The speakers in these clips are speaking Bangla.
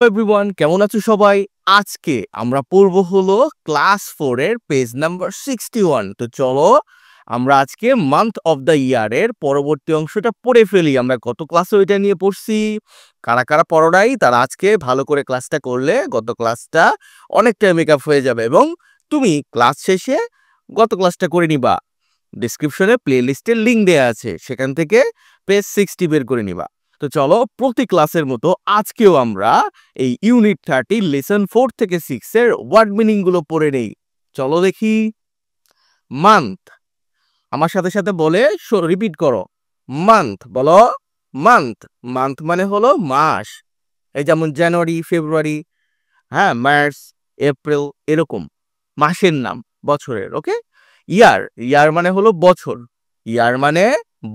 এভরিওয়ান কেমন আছো সবাই? আজকে আমরা পড়ব হলো ক্লাস 4 এর পেজ নাম্বার 61। তো চলো আমরা আজকে মান্থ অফ দ্য ইয়ার এর পরবর্তী অংশটা পড়ে ফেলি। আমরা গত ক্লাসে ওইটা নিয়ে পড়ছি। কারা কারা পড়ো নাই তারা আজকে ভালো করে ক্লাসটা করলে গত ক্লাসটা অনেকটা মেকআপ হয়ে যাবে এবং তুমি ক্লাস শেষে গত ক্লাসটা করে নিবা। ডেসক্রিপশনে প্লেলিস্টের লিংক দেয়া আছে, সেখান থেকে পেজ 60 বের করে নিবা। তো চলো প্রতি ক্লাসের মতো আজকেও আমরা এই ইউনিট 30 লেসন 4 থেকে 6 এর ওয়ার্ড মিনিং গুলো পড়ে নেই। চলো দেখি। মান্থ, আমার সাথে সাথে বলে রিপিট করো। মান্থ বলো। মান্থ, মান্থ মানে হলো মাস। এই যেমন জানুয়ারি, ফেব্রুয়ারি, হ্যাঁ, মার্চ, এপ্রিল, এরকম মাসের নাম বছরের। ওকে। ইয়ার, ইয়ার মানে হলো বছর। ইয়ার মানে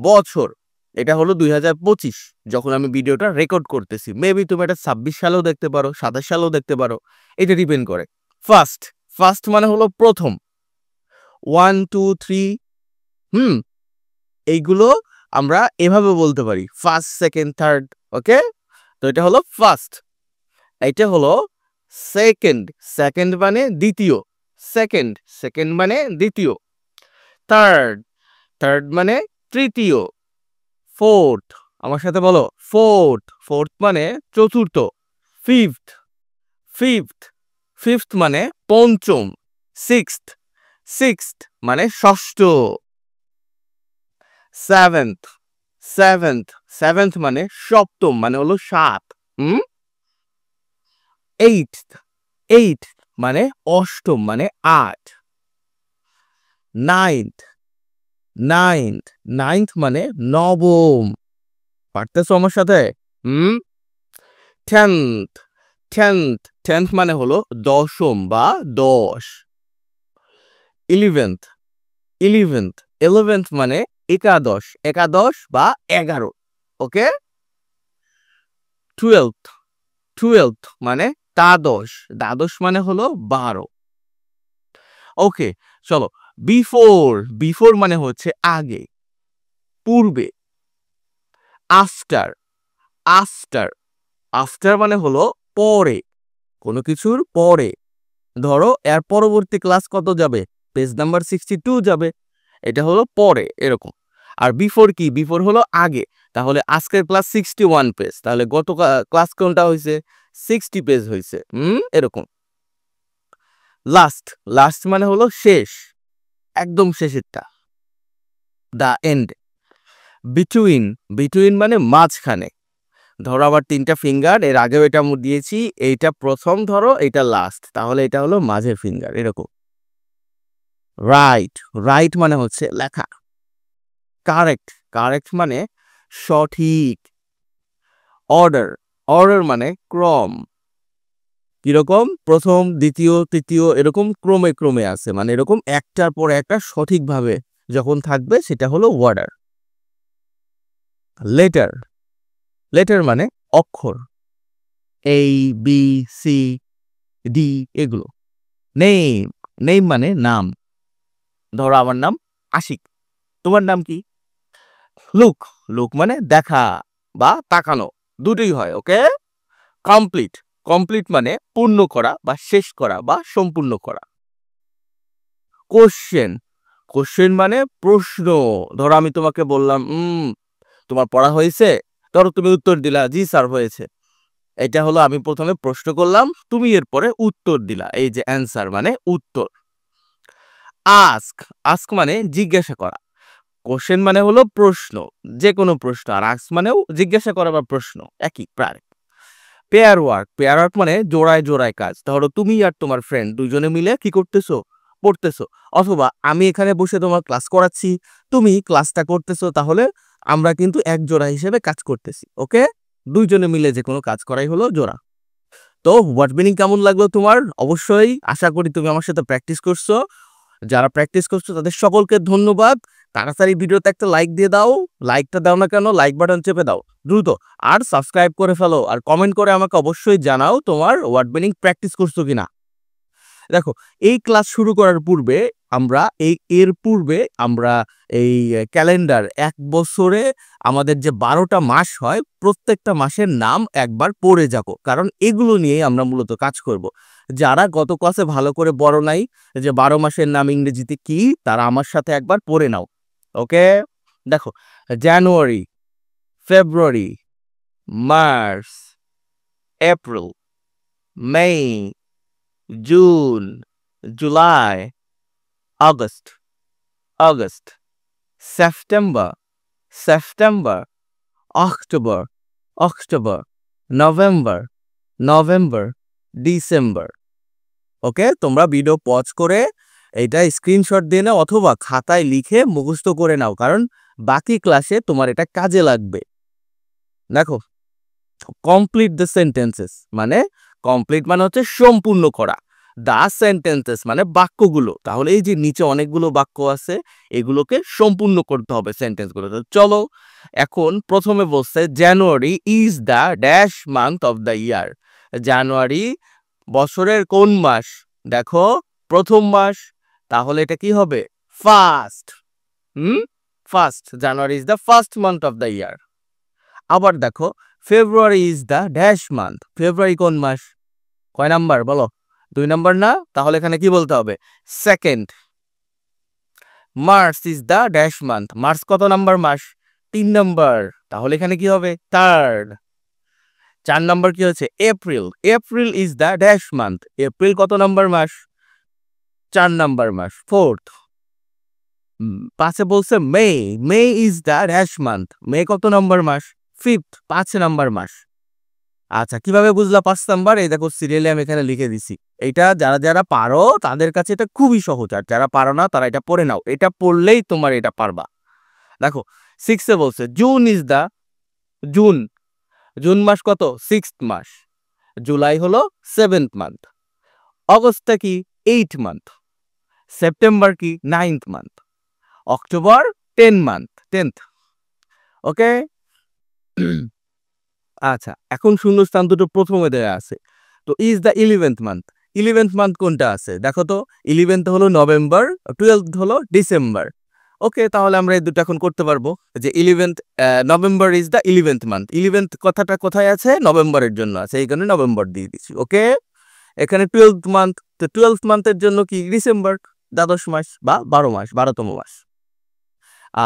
বছর। এটা হলো 2025 যখন আমি ভিডিওটা রেকর্ড করতেছি। মেবি তুমি এটা 26 সালেও দেখতে পারো, 27 সালেও দেখতে পারো, এটা ডিপেন্ড করে। ফার্স্ট, ফার্স্ট মানে হলো প্রথম। 1 2 3, এইগুলো আমরা এভাবে বলতে পারি, ফার্স্ট, সেকেন্ড, থার্ড। ওকে। তো এটা হলো ফার্স্ট। এটা হলো সেকেন্ড, সেকেন্ড মানে দ্বিতীয়। সেকেন্ড, সেকেন্ড মানে দ্বিতীয়। থার্ড, থার্ড মানে তৃতীয়। ফোর্থ, আমার সাথে বলো ফোর্থ, ফোর্থ মানে চতুর্থ। ফিফথ, ফিফথ, ফিফথ মানে পঞ্চম। সিক্সথ, সিক্সথ মানে ষষ্ঠ। সেভেন্থ, সেভেন্থ, সেভেন্থ মানে সপ্তম, মানে হলো সাত। এইটথ, এইটথ মানে অষ্টম, মানে আট। নাইনথ, নাইনথ, নাইনথ মানে নবম। পারতেছো আমার সাথে? টেন্থ, টেন্থ, টেন্থ মানে হলো দশম বা 10। ইলেভেন্থ, ইলেভেন্থ, ইলেভেন্থ মানে একাদশ, একাদশ বা 11। ওকে। টুয়েলথ, টুয়েলথ মানে দ্বাদশ, দ্বাদশ মানে হলো 12। ওকে, চলো। বিফোর, বিফোর মানে হচ্ছে আগে, পূর্বে। আফটার, আফটার, আফটার মানে হলো পরে, কোনো কিছুর পরে। ধরো এর পরবর্তী ক্লাস কত যাবে? পেজ নাম্বার 62 যাবে। এটা হলো পরে, এরকম। আর বিফোর কি? বিফোর হলো আগে। তাহলে আজকের ক্লাস 61 পেজ, তাহলে গত ক্লাস কোনটা হয়েছে? 60 পেজ হয়েছে। এরকম। লাস্ট, লাস্ট মানে হলো শেষ, একদম শেষেরটা, দা এন্ড। বিটুইন, বিটুইন মানে মাঝখানে। ধরো আবার 3টা ফিঙ্গার, এর আগেও এটা দিয়েছি, এইটা প্রথম ধরো, এটা লাস্ট, তাহলে এটা হলো মাঝের ফিঙ্গার, এরকম। রাইট, রাইট মানে হচ্ছে লেখা। কারেক্ট, কারেক্ট মানে সঠিক। অর্ডার, অর্ডার মানে ক্রম। কিরকম? প্রথম, দ্বিতীয়, তৃতীয়, এরকম ক্রমে ক্রমে আছে, মানে এরকম একটার পর একটা সঠিকভাবে যখন থাকবে সেটা হলো অর্ডার। লেটার, লেটার মানে অক্ষর। এই, বি, সি, ডি, এগুলো। নেম, নেম মানে নাম। ধরো আমার নাম আশিক, তোমার নাম কি? লুক, লুক মানে দেখা বা তাকানো, দুটোই হয়। ওকে। কমপ্লিট, কমপ্লিট মানে পূর্ণ করা বা শেষ করা বা সম্পূর্ণ করা। কোশ্চেন, কোশ্চেন মানে প্রশ্ন। ধরো আমি তোমাকে বললাম, তোমার পড়া হয়েছে? ধরো তুমি উত্তর দিলা, জি স্যার হয়েছে। এটা হলো আমি প্রথমে প্রশ্ন করলাম, তুমি এরপরে উত্তর দিলা, এই যে অ্যান্সার মানে উত্তর। আস্ক, আস্ক মানে জিজ্ঞাসা করা। কোশ্চেন মানে হলো প্রশ্ন, যে কোনো প্রশ্ন, আর আস্ক মানেও জিজ্ঞাসা করা বা প্রশ্ন, একই প্রায়। পেয়ার ওয়ার্ক, পেয়ার ওয়ার্ক মানে জোড়ায় জোড়ায় কাজ। ধরো তুমি আর তোমার ফ্রেন্ড দুইজনে মিলে কি করতেছো? পড়তেছো। অথবা আমি এখানে বসে তোমার ক্লাস করাচ্ছি, তুমি ক্লাসটা করতেছো, তাহলে আমরা কিন্তু এক জোড়া হিসেবে কাজ করতেছি। ওকে। দুইজনে মিলে যে কোনো কাজ করাই হলো জোড়া। তো ওয়ার্ড মিনিং কেমন লাগলো তোমার? অবশ্যই আশা করি তুমি আমার সাথে প্র্যাকটিস করছো। যারা প্র্যাকটিস করছো তাদের সকলকে ধন্যবাদ। তাড়াতাড়ি ভিডিওতে একটা লাইক দিয়ে দাও। লাইকটা দাও না কেন? লাইক বাটন চেপে দাও দ্রুত। আর সাবস্ক্রাইব করে ফেলো, আর কমেন্ট করে আমাকে অবশ্যই জানাও তোমার ওয়ার্ড মিনিং প্র্যাকটিস করছো কিনা। দেখো, এই ক্লাস শুরু করার পূর্বে আমরা এর পূর্বে আমরা এই ক্যালেন্ডার এক বছরে আমাদের যে 12টা মাস হয় প্রত্যেকটা মাসের নাম একবার পড়ে যাব, কারণ এগুলো নিয়েই আমরা মূলত কাজ করব। যারা গত ক্লাসে ভালো করে পড়ো নাই যে 12 মাসের নাম ইংরেজিতে কি, তারা আমার সাথে একবার পড়ে নাও। ওকে, দেখো, January, February, March, April, May, June, July, August, August, September, September, October, October, November, November, December. Okay, তোমরা ভিডিও পজ করে এটা স্ক্রিনশট দিয়ে নাও অথবা খাতায় লিখে মুখস্থ করে নাও, কারণ বাকি ক্লাসে তোমার এটা কাজে লাগবে। দেখো, কমপ্লিট দ্য সেন্টেন্সেস মানে কমপ্লিট মানে হচ্ছে সম্পূর্ণ করা, দ্য সেন্টেন্সেস মানে বাক্যগুলো। তাহলে এই যে নিচে অনেকগুলো বাক্য আছে, এগুলোকে সম্পূর্ণ করতে হবে সেন্টেন্সগুলো। তো চলো, এখন প্রথমে বলছে January is the dash month of the year. January বছরের কোন মাস? দেখো, প্রথম মাস, তাহলে এটা কি হবে? First. First, January is the first month of the year. আবার দেখো, February is the dash month. February কোন মাস? কয় নাম্বার বলো? 2 নাম্বার না? তাহলে এখানে কি বলতে হবে? Second. March is the dash month. March কত নাম্বার মাস? 3 নাম্বার। তাহলে এখানে কি হবে? থার্ড। 4 নাম্বার কি হচ্ছে? April. April is the dash month. April কত নাম্বার মাস? 4 নাম্বার মাস, ফোর্থ। 5-এ বলছে মে। মে ইজ দ্য ড্যাশ মান্থ। মে কত নাম্বার মাস? ফিফথ, 5 নাম্বার মাস। আচ্ছা, কিভাবে বুঝলা 5 নাম্বার? এই দেখো, সিরিয়ালে আমি এখানে লিখে দিছি। এটা যারা যারা পারো তাদের কাছে এটা খুবই সহজ, আর যারা পারো না তারা এটা পড়ে নাও। এটা পড়লেই তোমার এটা পারবা। দেখো, 6-এ বলছে June is the, June, June মাস কত? 6th মাস। জুলাই হলো 7th মান্থ। অগস্টটা কি? 8th month. সেপ্টেম্বর কি? 9th month. October 10 month, 10th। ওকে। আচ্ছা, এখন শূন্যস্থান দুটো প্রথমে দেওয়া আছে। তো is the 11th month. 11th month কোনটা আছে? দেখো তো, 11th হলো নভেম্বর, 12th হলো ডিসেম্বর। ওকে, তাহলে আমরা এই দুটো এখন করতে পারবো যে 11th November is the 11th month. 11th কথাটা কোথায় আছে? নভেম্বরের জন্য আছে, এই কারণে নভেম্বর দিয়ে দিচ্ছি। ওকে, এখানে 12th মান্থ, তো 12th মান্থের জন্য কি? ডিসেম্বর, দ্বাদশ মাস বা 12 মাস, 12তম মাস।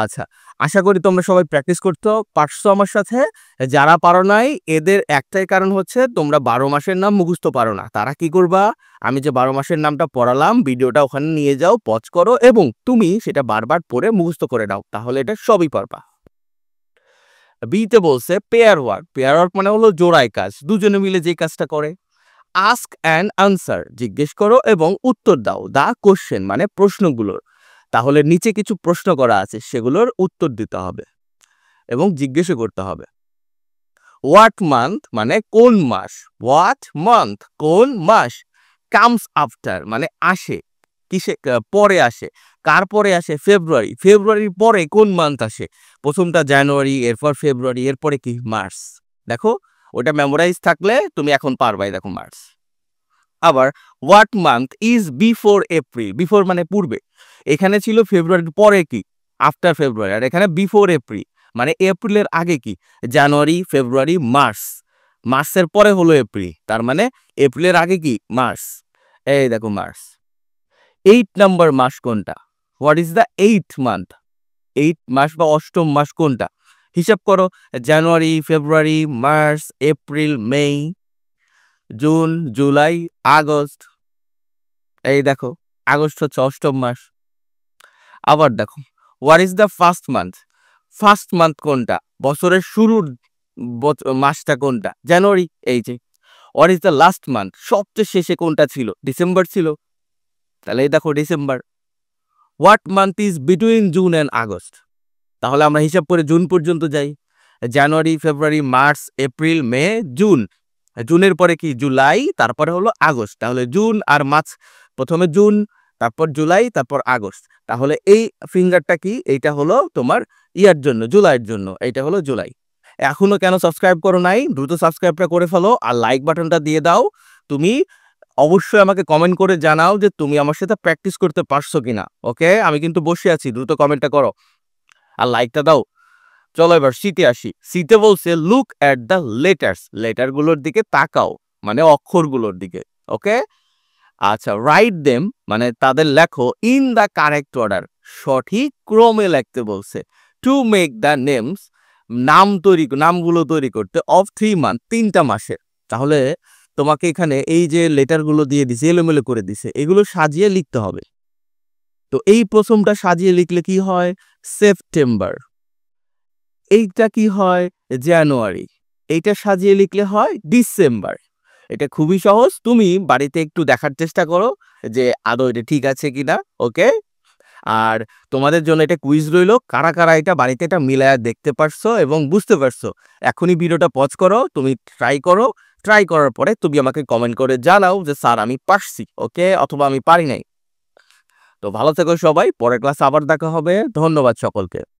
আচ্ছা, আশা করি তোমরা সবাই প্র্যাকটিস করতে পারছো আমার সাথে। যারা পারো নাই, এদের একটাই কারণ হচ্ছে তোমরা 12 মাসের নাম মুখস্থ পারো না। তারা কি করবা? আমি যে 12 মাসের নামটা পড়ালাম, ভিডিওটা ওখানে নিয়ে যাও, পজ করো এবং তুমি সেটা বারবার পড়ে মুখস্থ করে নাও, তাহলে এটা সবই পারবা। বিতে বলছে পেয়ার ওয়ার্ক। পেয়ার ওয়ার্ক মানে হলো জোড়ায় কাজ, দুজনে মিলে যে কাজটা করে। আস্ক অ্যান্ড আনসার, জিজ্ঞেস করো এবং উত্তর দাও। দা কোশ্চেন মানে প্রশ্নগুলোর। তাহলে নিচে কিছু প্রশ্ন করা আছে, সেগুলোর উত্তর দিতে হবে এবং জিজ্ঞেসও করতে হবে। হোয়াট মান্থ মানে কোন মাস। হোয়াট মান্থ কোন মাস। কামস আফটার মানে আসে, কিসে পরে আসে। কার পরে আসে? ফেব্রুয়ারি। ফেব্রুয়ারির পরে কোন মান্থ আসে? প্রথমটা জানুয়ারি, এরপর ফেব্রুয়ারি, এরপরে কি? মার্চ। দেখো, ওটা মেমোরাইজ থাকলে তুমি এখন পারবাই। দেখো, মার্চ। আবার what month is before April. Before মানে পূর্বে। এখানে ছিল ফেব্রুয়ারির পরে কি? আফটার ফেব্রুয়ারি। আর এখানে বিফোর এপ্রিল মানে এপ্রিলের আগে কি? জানুয়ারি, ফেব্রুয়ারি, মার্চ। মার্চের পরে হলো এপ্রিল, তার মানে এপ্রিলের আগে কি? মার্চ। এই দেখো, মার্চ। 8 নাম্বার মাস কোনটা? What is the 8th month. 8 মাস বা অষ্টম মাস কোনটা? হিসাব করো, জানুয়ারি, February, March, April, May, June, July, August. এই দেখো, আগস্ট হচ্ছে অষ্টম মাস। আবার দেখো, what is the first month. First month কোনটা? বছরের শুরুর মাসটা কোনটা? জানুয়ারি। এই যে। What is the last month, সবচেয়ে শেষে কোনটা ছিল? ডিসেম্বর ছিল, তাহলে এই দেখো December. What month is between June and August. তাহলে আমরা হিসাব করে জুন পর্যন্ত যাই। জানুয়ারি, February, March, April, May, June. জুনের পরে কি? জুলাই, তারপরে হলো আগস্ট। তাহলে জুন আর মার্চ, প্রথমে জুন, তারপর জুলাই, তারপর আগস্ট। তাহলে এই ফিঙ্গারটা কি? এইটা হলো তোমার ইয়ার জন্য, জুলাইয়ের জন্য। এইটা হলো জুলাই। এখনো কেন সাবস্ক্রাইব করো নাই? দ্রুত সাবস্ক্রাইবটা করে ফেলো আর লাইক বাটনটা দিয়ে দাও। তুমি অবশ্যই আমাকে কমেন্ট করে জানাও যে তুমি আমার সাথে প্র্যাকটিস করতে পারছো কিনা। ওকে, আমি কিন্তু বসে আছি, দ্রুত কমেন্টটা করো আর লাইকটা দাও। চলো এবার সিতে আসি। সিতে বলছে লুক অ্যাট দ্য লেটার্স, লেটারগুলোর দিকে তাকাও, মানে অক্ষরগুলোর দিকে। ওকে, আচ্ছা, রাইট দেম মানে তাদের লেখো ইন দ্য কারেক্ট অর্ডার, সঠিক ক্রমে লিখতে বলছে। টু মেক দ্য নেমস, নামগুলো তৈরি করতে, অফ 3 মান্থ, 3টা মাসের। তাহলে তোমাকে এখানে এই যে লেটারগুলো দিয়ে দিছে, এলোমেলো করে দিছে, এগুলো সাজিয়ে লিখতে হবে। তো এই প্রথমটা সাজিয়ে লিখলে কি হয়? সেপ্টেম্বর। এইটা কি হয়? জানুয়ারি। এইটা সাজিয়ে লিখলে হয় ডিসেম্বর। এটা খুবই সহজ, তুমি বাড়িতে একটু দেখার চেষ্টা করো যে আদৌ এটা ঠিক আছে কিনা। ওকে, আর তোমাদের জন্য এটা কুইজ রইলো, কারা কারা এটা বাড়িতে এটা মিলায়া দেখতে পারছো এবং বুঝতে পারছো। এখনই ভিডিওটা পজ করো, তুমি ট্রাই করো, ট্রাই করার পরে তুমি আমাকে কমেন্ট করে জানাও যে স্যার আমি পারছি, ওকে, অথবা আমি পারি নাই। তো ভালো থেকো সবাই, পরের ক্লাসে আবার দেখা হবে। ধন্যবাদ সকলকে।